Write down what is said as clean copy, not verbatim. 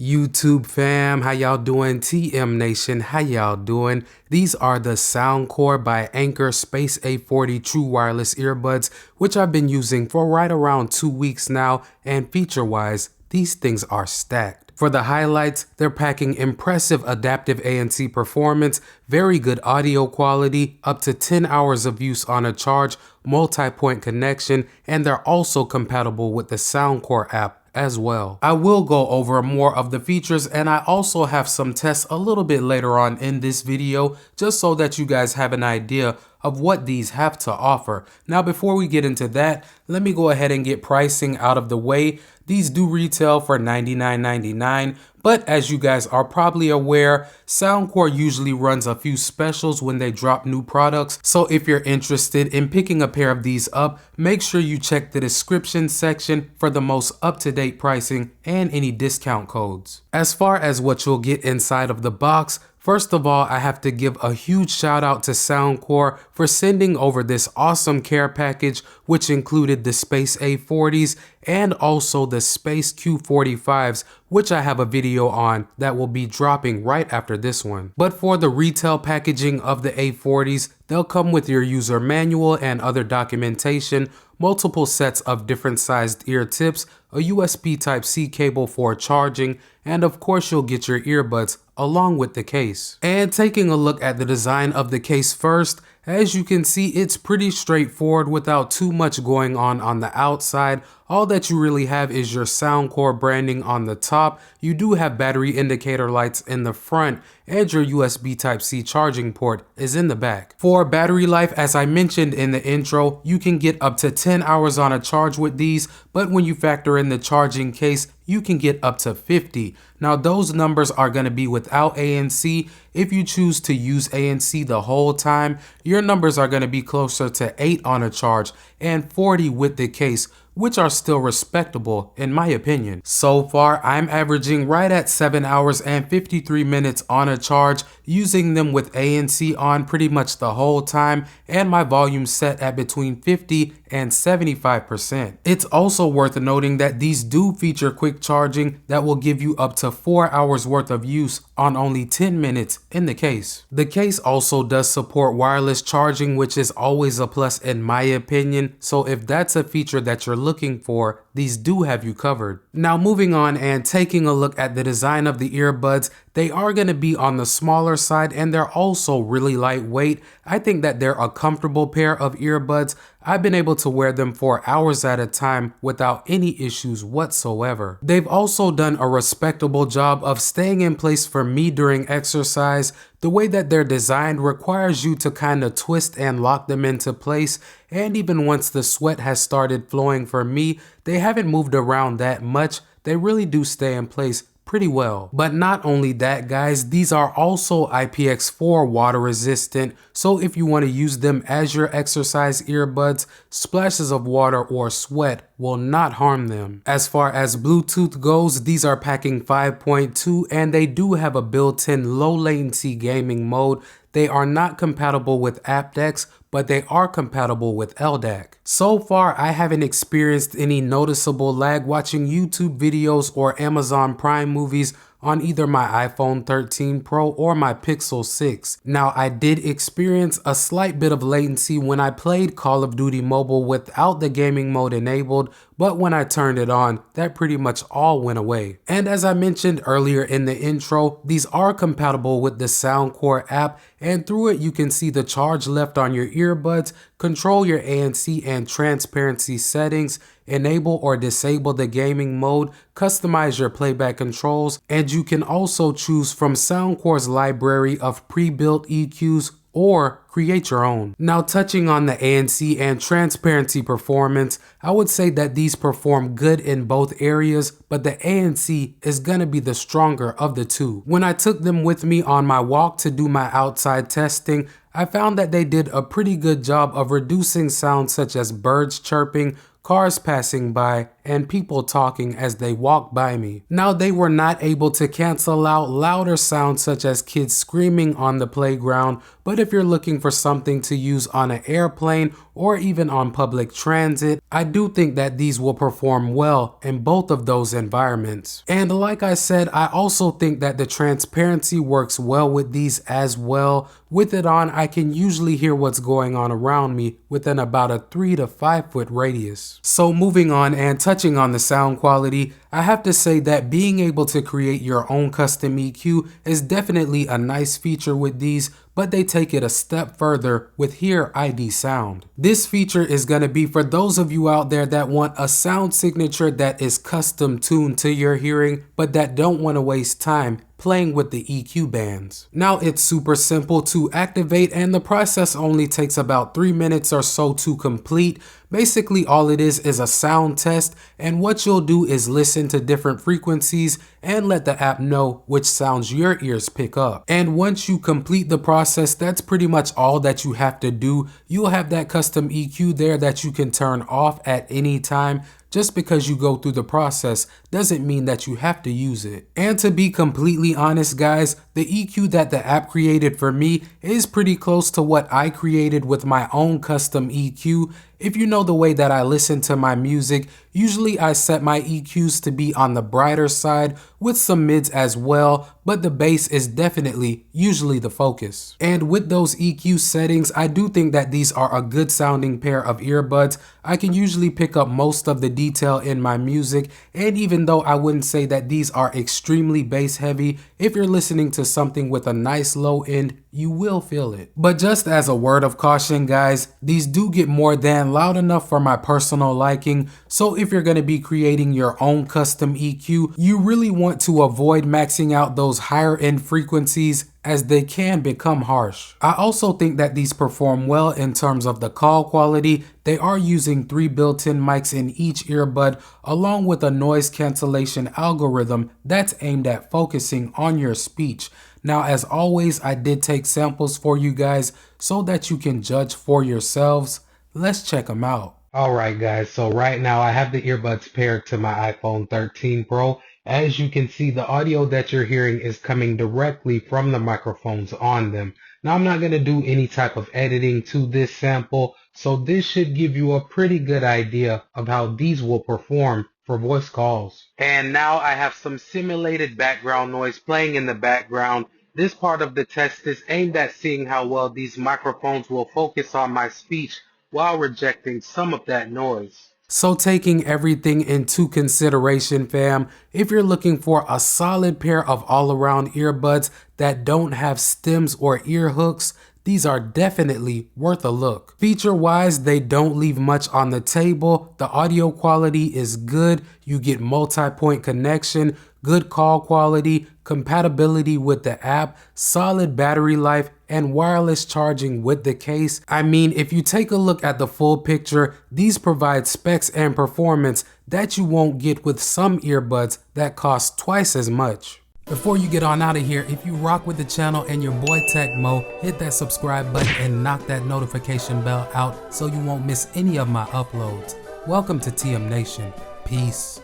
YouTube fam, how y'all doing? TM Nation, how y'all doing? These are the Soundcore by Anker Space A40 True Wireless Earbuds, which I've been using for right around 2 weeks now, and feature-wise, these things are stacked. For the highlights, they're packing impressive adaptive ANC performance, very good audio quality, up to 10 hours of use on a charge, multi-point connection, and they're also compatible with the Soundcore app as well. I will go over more of the features, and I also have some tests a little bit later on in this video, just so that you guys have an idea of what these have to offer. Now, before we get into that, let me go ahead and get pricing out of the way. These do retail for $99.99, but as you guys are probably aware, Soundcore usually runs a few specials when they drop new products. So if you're interested in picking a pair of these up, make sure you check the description section for the most up-to-date pricing and any discount codes. As far as what you'll get inside of the box, first of all, I have to give a huge shout out to Soundcore for sending over this awesome care package, which included the Space A40s and also the Space Q45s, which I have a video on that will be dropping right after this one. But for the retail packaging of the A40s, they'll come with your user manual and other documentation, multiple sets of different sized ear tips, a USB Type-C cable for charging, and of course you'll get your earbuds along with the case. And taking a look at the design of the case first, as you can see, it's pretty straightforward without too much going on the outside. All that you really have is your Soundcore branding on the top. You do have battery indicator lights in the front, and your USB Type-C charging port is in the back. For battery life, as I mentioned in the intro, you can get up to 10 hours on a charge with these, but when you factor in the charging case, you can get up to 50. Now those numbers are going to be without ANC. If you choose to use ANC the whole time, your numbers are going to be closer to 8 on a charge and 40 with the case, which are still respectable in my opinion. So far, I'm averaging right at 7 hours and 53 minutes on a charge, using them with ANC on pretty much the whole time, and my volume set at between 50 and 75%. It's also worth noting that these do feature quick charging that will give you up to 4 hours worth of use on only 10 minutes in the case. The case also does support wireless charging, which is always a plus in my opinion, so if that's a feature that you're looking for, these do have you covered. Now moving on and taking a look at the design of the earbuds, they are going to be on the smaller side and they're also really lightweight. I think that they're a comfortable pair of earbuds. I've been able to wear them for hours at a time without any issues whatsoever. They've also done a respectable job of staying in place for me during exercise. The way that they're designed requires you to kind of twist and lock them into place, and even once the sweat has started flowing for me, they haven't moved around that much. They really do stay in place pretty well. But not only that, guys, these are also IPX4 water resistant, so if you want to use them as your exercise earbuds, splashes of water or sweat will not harm them. As far as Bluetooth goes, these are packing 5.2 and they do have a built-in low latency gaming mode. They are not compatible with aptX, but they are compatible with LDAC. So far, I haven't experienced any noticeable lag watching YouTube videos or Amazon Prime movies on either my iPhone 13 Pro or my Pixel 6. Now, I did experience a slight bit of latency when I played Call of Duty Mobile without the gaming mode enabled, but when I turned it on, that pretty much all went away. And as I mentioned earlier in the intro, these are compatible with the Soundcore app, and through it you can see the charge left on your earbuds, control your ANC and transparency settings, enable or disable the gaming mode, customize your playback controls, and you can also choose from Soundcore's library of pre-built EQs or create your own. Now, touching on the ANC and transparency performance, I would say that these perform good in both areas, but the ANC is gonna be the stronger of the two. When I took them with me on my walk to do my outside testing, I found that they did a pretty good job of reducing sounds such as birds chirping, cars passing by, and people talking as they walk by me. Now, they were not able to cancel out louder sounds such as kids screaming on the playground, but if you're looking for something to use on an airplane or even on public transit, I do think that these will perform well in both of those environments. And like I said, I also think that the transparency works well with these as well. With it on, I can usually hear what's going on around me within about a 3 to 5 foot radius. So moving on and touching on the sound quality, I have to say that being able to create your own custom EQ is definitely a nice feature with these, but they take it a step further with Hear ID Sound. This feature is going to be for those of you out there that want a sound signature that is custom tuned to your hearing, but that don't want to waste time playing with the EQ bands. Now, it's super simple to activate and the process only takes about 3 minutes or so to complete. Basically, all it is a sound test, and what you'll do is listen to different frequencies and let the app know which sounds your ears pick up. And once you complete the process, that's pretty much all that you have to do. You'll have that custom EQ there that you can turn off at any time. Just because you go through the process doesn't mean that you have to use it. And to be completely honest, guys, the EQ that the app created for me is pretty close to what I created with my own custom EQ. If you know the way that I listen to my music, usually I set my EQs to be on the brighter side with some mids as well, but the bass is definitely usually the focus. And with those EQ settings, I do think that these are a good sounding pair of earbuds. I can usually pick up most of the detail in my music, and even though I wouldn't say that these are extremely bass heavy, if you're listening to something with a nice low end, you will feel it. But just as a word of caution, guys, these do get more than loud enough for my personal liking, so if you're going to be creating your own custom EQ, you really want to avoid maxing out those higher end frequencies as they can become harsh. I also think that these perform well in terms of the call quality. They are using 3 built-in mics in each earbud, along with a noise cancellation algorithm that's aimed at focusing on your speech. Now, as always, I did take samples for you guys so that you can judge for yourselves. Let's check them out. Alright guys, so right now I have the earbuds paired to my iPhone 13 Pro. As you can see, the audio that you're hearing is coming directly from the microphones on them. Now, I'm not going to do any type of editing to this sample, so this should give you a pretty good idea of how these will perform for voice calls. And now I have some simulated background noise playing in the background. This part of the test is aimed at seeing how well these microphones will focus on my speech while rejecting some of that noise. So taking everything into consideration, fam, if you're looking for a solid pair of all-around earbuds that don't have stems or ear hooks, these are definitely worth a look. Feature-wise, they don't leave much on the table. The audio quality is good. You get multi-point connection, good call quality, compatibility with the app, solid battery life, and wireless charging with the case. I mean, if you take a look at the full picture, these provide specs and performance that you won't get with some earbuds that cost twice as much. Before you get on out of here, if you rock with the channel and your boy Techmo, hit that subscribe button and knock that notification bell out so you won't miss any of my uploads. Welcome to TM Nation. Peace.